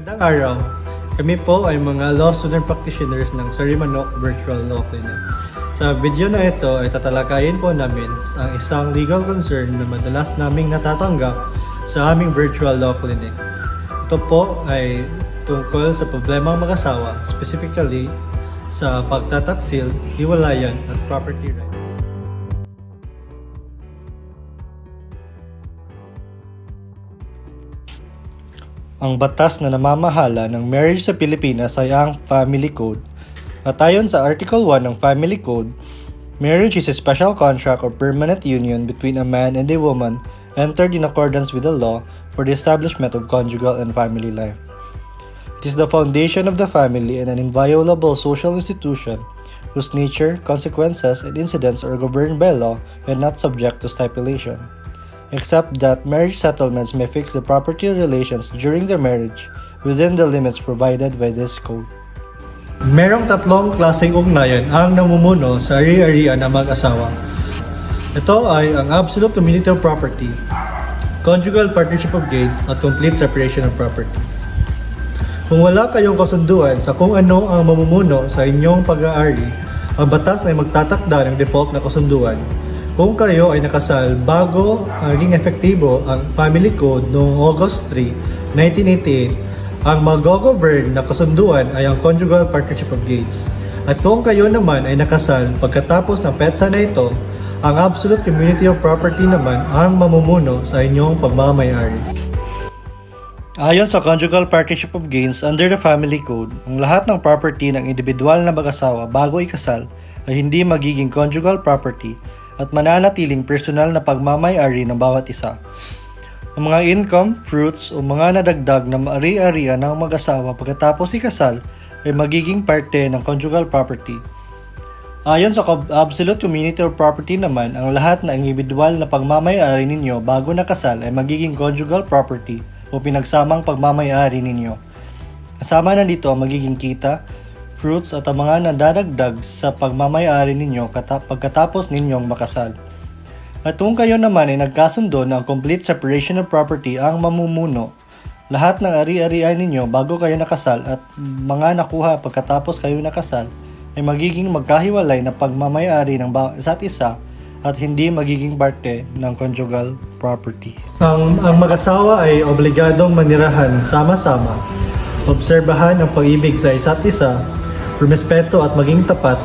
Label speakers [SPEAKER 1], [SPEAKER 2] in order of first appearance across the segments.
[SPEAKER 1] Magandang araw. Kami po ay mga law student practitioners ng Sarimanok Virtual Law Clinic. Sa video na ito ay tatalakayin po namin ang isang legal concern na madalas naming natatanggap sa aming virtual law clinic. Ito po ay tungkol sa problemang mag-asawa, specifically sa pagtataksil, hiwalayan at property right. Ang batas na namamahala ng marriage sa Pilipinas ay ang Family Code. At ayon sa Article 1 ng Family Code, marriage is a special contract or permanent union between a man and a woman entered in accordance with the law for the establishment of conjugal and family life. It is the foundation of the family and an inviolable social institution whose nature, consequences, and incidents are governed by law and not subject to stipulation, except that marriage settlements may fix the property relations during the marriage within the limits provided by this code. Merong tatlong klaseng ugnayan ang namumuno sa ari-arian ng mag-asawa. Ito ay ang absolute community of property, conjugal partnership of gains, at complete separation of property. Kung wala kayong kasunduan sa kung ano ang mamumuno sa inyong pag-aari, ang batas ay magtatakda ng default na kasunduan. Kung kayo ay nakasal bago maging epektibo ang Family Code noong August 3, 1988, ang mag-govern na kasunduan ay ang Conjugal Partnership of Gains. At kung kayo naman ay nakasal pagkatapos ng petsa na ito, ang Absolute Community of Property naman ang mamumuno sa inyong pagmamayari. Ayon sa Conjugal Partnership of Gains under the Family Code, ang lahat ng property ng individual na mag-asawa bago ikasal ay hindi magiging conjugal property at mananatiling personal na pagmamay-ari ng bawat isa. Ang mga income, fruits o mga nadagdag na ari-arian ng mag-asawa pagkatapos ikasal ay magiging parte ng conjugal property. Ayon sa Absolute Community of Property naman, ang lahat na individual na pagmamay-ari ninyo bago nakasal ay magiging conjugal property o pinagsamang pagmamay-ari ninyo. Kasama na dito ang magiging kita, fruits at ang mga nadadagdag sa pagmamay-ari ninyo pagkatapos ninyong makasal. At kung kayo naman ay nagkasundo na ang complete separation of property ang mamumuno, lahat ng ari-arian ninyo bago kayo nakasal at mga nakuha pagkatapos kayo nakasal ay magiging magkahiwalay na pagmamay-ari ng isa't isa at hindi magiging parte ng conjugal property. Ang mag-asawa ay obligadong manirahan sama-sama, obserbahan ang pag-ibig sa isa't isa, rumespeto at maging tapat,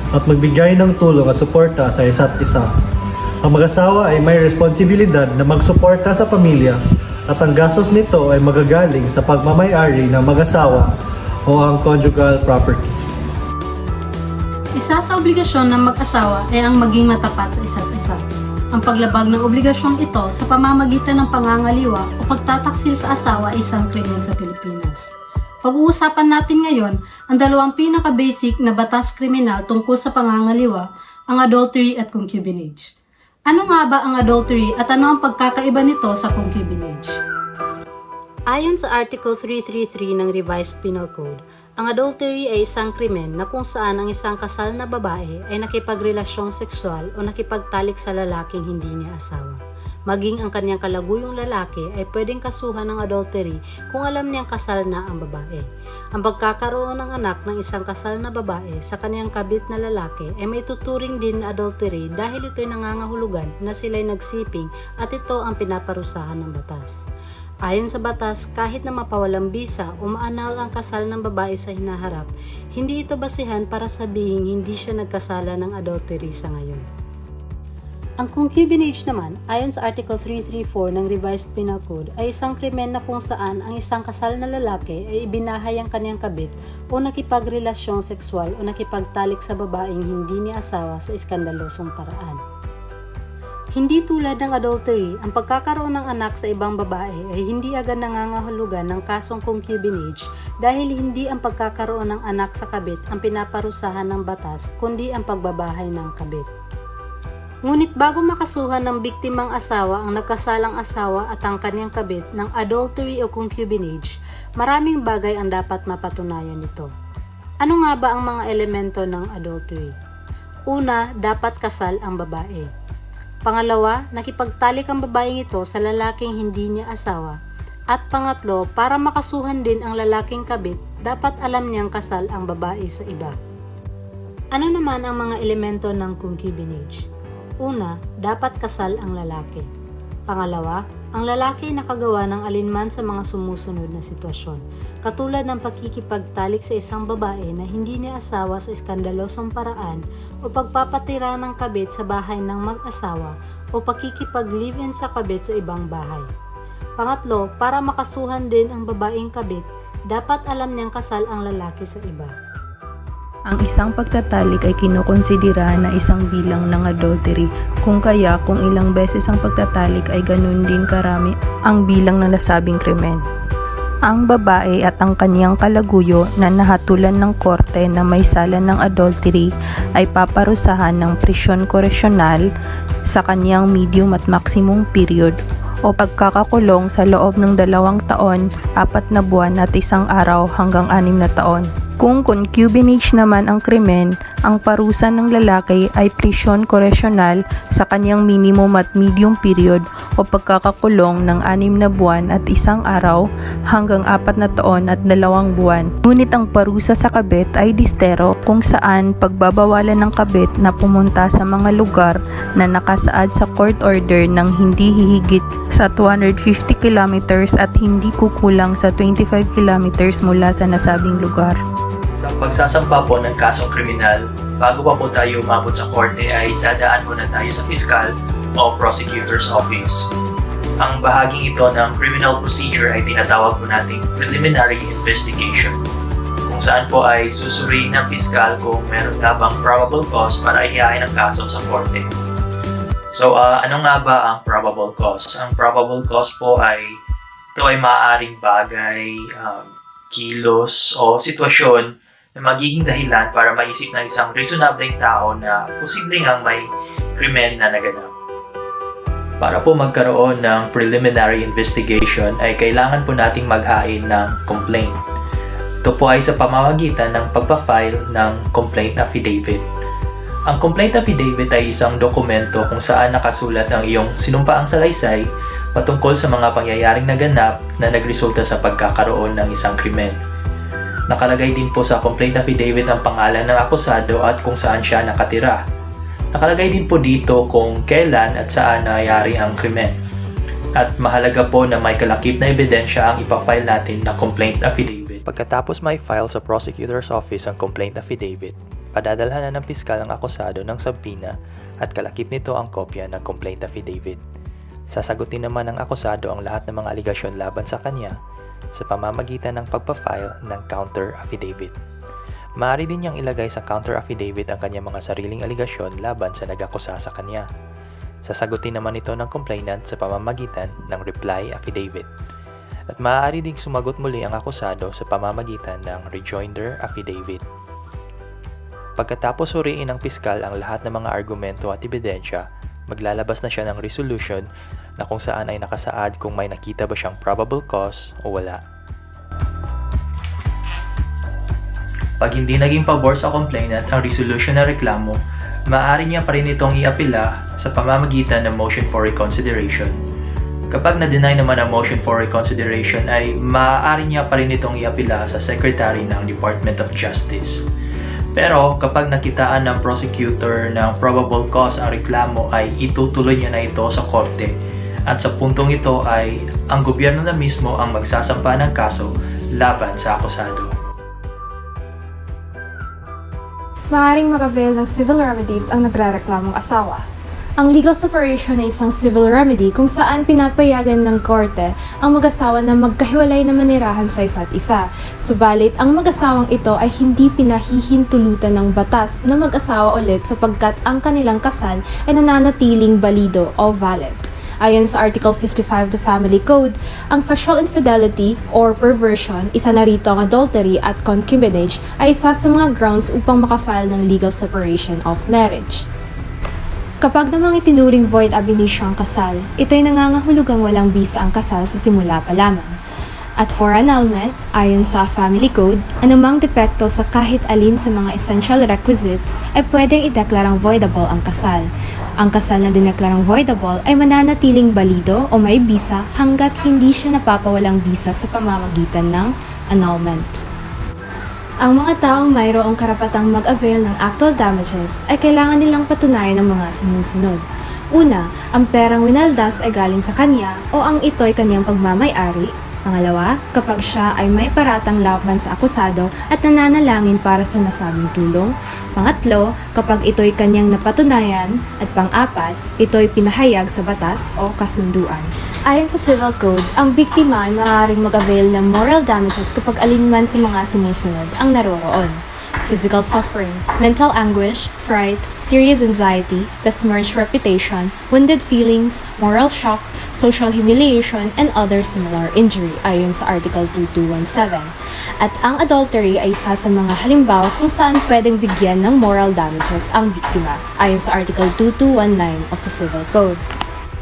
[SPEAKER 1] at magbigay ng tulong at suporta sa isa't isa. Ang mag-asawa ay may responsibilidad na magsuporta sa pamilya at ang gastos nito ay magagaling sa pagmamay-ari ng mag-asawa o ang conjugal property.
[SPEAKER 2] Isa sa obligasyon ng mag-asawa ay ang maging matapat sa isa't isa. Ang paglabag ng obligasyong ito sa pamamagitan ng pangangaliwa o pagtataksil sa asawa ay isang krimen sa Pilipinas. Pag-uusapan natin ngayon ang dalawang pinaka-basic na batas kriminal tungkol sa pangangaliwa, ang adultery at concubinage. Ano nga ba ang adultery at ano ang pagkakaiba nito sa concubinage? Ayon sa Article 333 ng Revised Penal Code, ang adultery ay isang krimen na kung saan ang isang kasal na babae ay nakipagrelasyong sexual o nakipagtalik sa lalaking hindi niya asawa. Maging ang kanyang kalaguyong lalaki ay pwedeng kasuhan ng adultery kung alam niyang kasal na ang babae. Ang pagkakaroon ng anak ng isang kasal na babae sa kanyang kabit na lalaki ay may tuturing din na adultery dahil ito'y nangangahulugan na sila'y nagsiping at ito ang pinaparusahan ng batas. Ayon sa batas, kahit na mapawalang bisa o maanal ang kasal ng babae sa hinaharap, hindi ito basihan para sabihin hindi siya nagkasala ng adultery sa ngayon. Ang concubinage naman, ayon sa Article 334 ng Revised Penal Code, ay isang krimen na kung saan ang isang kasal na lalaki ay ibinahay ang kanyang kabit o nakipagrelasyon sexual o nakipagtalik sa babaeng hindi niya asawa sa iskandalosong paraan. Hindi tulad ng adultery, ang pagkakaroon ng anak sa ibang babae ay hindi agad nangangahulugan ng kasong concubinage dahil hindi ang pagkakaroon ng anak sa kabit ang pinaparusahan ng batas kundi ang pagbabahay ng kabit. Ngunit bago makasuhan ng biktimang asawa ang nagkasalang asawa at ang kanyang kabit ng adultery o concubinage, maraming bagay ang dapat mapatunayan nito. Ano nga ba ang mga elemento ng adultery? Una, dapat kasal ang babae. Pangalawa, nakipagtalik ang babaeng ito sa lalaking hindi niya asawa. At pangatlo, para makasuhan din ang lalaking kabit, dapat alam niyang kasal ang babae sa iba. Ano naman ang mga elemento ng concubinage? Una, dapat kasal ang lalaki. Pangalawa, ang lalaki ay nakagawa ng alinman sa mga sumusunod na sitwasyon, katulad ng pakikipagtalik sa isang babae na hindi niya asawa sa iskandalosong paraan o pagpapatira ng kabit sa bahay ng mag-asawa o pakikipag-live-in sa kabit sa ibang bahay. Pangatlo, para makasuhan din ang babaeng kabit, dapat alam niyang kasal ang lalaki sa iba.
[SPEAKER 3] Ang isang pagtatalik ay kinukonsidera na isang bilang ng adultery, kung kaya kung ilang beses ang pagtatalik ay ganun din karami ang bilang ng nasabing krimen. Ang babae at ang kaniyang kalaguyo na nahatulan ng korte na may sala ng adultery ay paparusahan ng prisyon koresyonal sa kaniyang medium at maximum period o pagkakakulong sa loob ng 2 taon, 4 na buwan at 1 araw hanggang 6 na taon. Kung concubinage naman ang krimen, ang parusa ng lalaki ay prisyon koresyonal sa kanyang minimum at medium period o pagkakakulong ng 6 na buwan at 1 araw hanggang 4 na taon at 2 buwan. Ngunit ang parusa sa kabit ay distero, kung saan pagbabawalan ng kabit na pumunta sa mga lugar na nakasaad sa court order ng hindi hihigit sa 250 kilometers at hindi kukulang sa 25 kilometers mula sa nasabing lugar.
[SPEAKER 4] Sa pagsasampa po ng kasong kriminal, bago pa po tayo umabot sa korte ay dadaan muna tayo sa piskal o prosecutor's office. Ang bahaging ito ng criminal procedure ay tinatawag po nating preliminary investigation, kung saan po ay susuriin ng piskal kung meron nga bang probable cause para ihain ang kaso sa korte. So, ano nga ba ang probable cause? Ang probable cause po ay ito ay maaaring bagay, kilos o sitwasyon na magiging dahilan para maisip ng isang reasonableng tao na posibleng ang may krimen na naganap. Para po magkaroon ng preliminary investigation ay kailangan po nating maghain ng complaint. Ito po ay sa pamamagitan ng pagpa-file ng complaint affidavit. Ang complaint affidavit ay isang dokumento kung saan nakasulat ang iyong sinumpaang salaysay patungkol sa mga pangyayaring naganap na nagresulta sa pagkakaroon ng isang krimen. Nakalagay din po sa complaint affidavit ang pangalan ng akusado at kung saan siya nakatira. Nakalagay din po dito kung kailan at saan nangyari ang krimen. At mahalaga po na may kalakip na ebidensya ang ipafile natin na complaint affidavit.
[SPEAKER 5] Pagkatapos may file sa prosecutor's office ang complaint affidavit, padadalhan na ng piskal ang akusado ng subpoena at kalakip nito ang kopya ng complaint affidavit. Sasagutin naman ng akusado ang lahat ng mga aligasyon laban sa kanya sa pamamagitan ng pagpa-file ng counter affidavit. Maaari din niyang ilagay sa counter affidavit ang kanyang mga sariling aligasyon laban sa nag-akusa sa kanya. Sasagutin naman ito ng complainant sa pamamagitan ng reply affidavit. At maaari ding sumagot muli ang akusado sa pamamagitan ng rejoinder affidavit. Pagkatapos suriin ng piskal ang lahat ng mga argumento at ebidensya, maglalabas na siya ng resolution na kung saan ay nakasaad kung may nakita ba siyang probable cause o wala.
[SPEAKER 4] Pag hindi naging pabor sa complainant ang resolution na reklamo, maaari niya pa rin itong iapila sa pamamagitan ng motion for reconsideration. Kapag na-deny naman ang motion for reconsideration ay maaari niya pa rin itong iapila sa Secretary ng Department of Justice. Pero kapag nakitaan ng prosecutor ng probable cause ang reklamo ay itutuloy niya na ito sa korte. At sa puntong ito ay ang gobyerno na mismo ang magsasampa ng kaso laban sa akusado.
[SPEAKER 6] Maaaring mag-avail ng civil remedies ang nagrereklamong asawa. Ang legal separation ay isang civil remedy kung saan pinapayagan ng korte ang mag-asawa na magkahiwalay na manirahan sa isa't isa. Subalit, ang mag-asawang ito ay hindi pinahihintulutan ng batas na mag-asawa ulit sapagkat ang kanilang kasal ay nananatiling balido o valid. Ayon sa Article 55 of the Family Code, ang sexual infidelity or perversion, isa na rito ang adultery at concubinage, ay isa sa mga grounds upang makafile ng legal separation of marriage. Kapag namang itinuring void ab initio ang kasal, ito'y nangangahulugang walang bisa ang kasal sa simula pa lamang. At for annulment, ayon sa Family Code, anumang depekto sa kahit alin sa mga essential requisites ay pwedeng ideklarang voidable ang kasal. Ang kasal na dineklarang voidable ay mananatiling balido o may bisa hanggat hindi siya napapawalang bisa sa pamamagitan ng annulment. Ang mga taong mayroong karapatang mag-avail ng actual damages ay kailangan nilang patunayan ng mga sumusunod. Una, ang perang winaldas ay galing sa kanya o ang ito'y kanyang pagmamay-ari. Pangalawa, kapag siya ay may paratang laban sa akusado at nananalangin para sa nasabing tulong. Pangatlo, kapag ito'y kanyang napatunayan. At pang-apat, ito'y pinahayag sa batas o kasunduan. Ayon sa Civil Code, ang biktima ay maaaring mag-avail ng moral damages kapag alinman sa mga sumusunod ang naroroon: physical suffering, mental anguish, fright, serious anxiety, besmirched reputation, wounded feelings, moral shock, social humiliation, and other similar injury ayon sa Article 2217. At ang adultery ay isa sa mga halimbawa kung saan pwedeng bigyan ng moral damages ang biktima ayon sa Article 2219 of the Civil Code.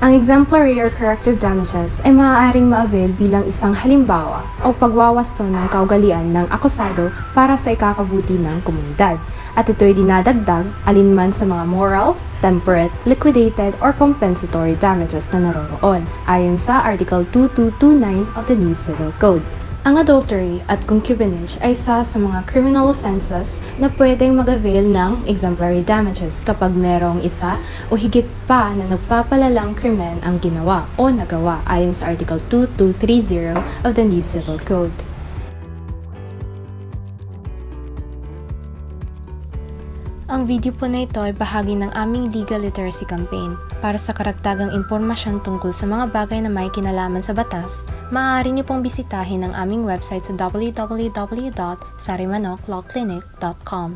[SPEAKER 6] Ang exemplary or corrective damages ay maaaring ma-avail bilang isang halimbawa o pagwawasto ng kaugalian ng akusado para sa ikakabuti ng komunidad. At ito'y dinadagdag alinman sa mga moral, temperate, liquidated, or compensatory damages na naroroon ayon sa Article 2229 of the New Civil Code. Ang adultery at concubinage ay isa sa mga criminal offenses na pwedeng mag-avail ng exemplary damages kapag merong isa o higit pa na nagpapalalang krimen ang ginawa o nagawa ayon sa Article 2230 of the New Civil Code. Ang video po na ito ay bahagi ng aming legal literacy campaign. Para sa karagdagang impormasyon tungkol sa mga bagay na may kinalaman sa batas, maaari niyo pong bisitahin ang aming website sa www.sarimanoklawclinic.com.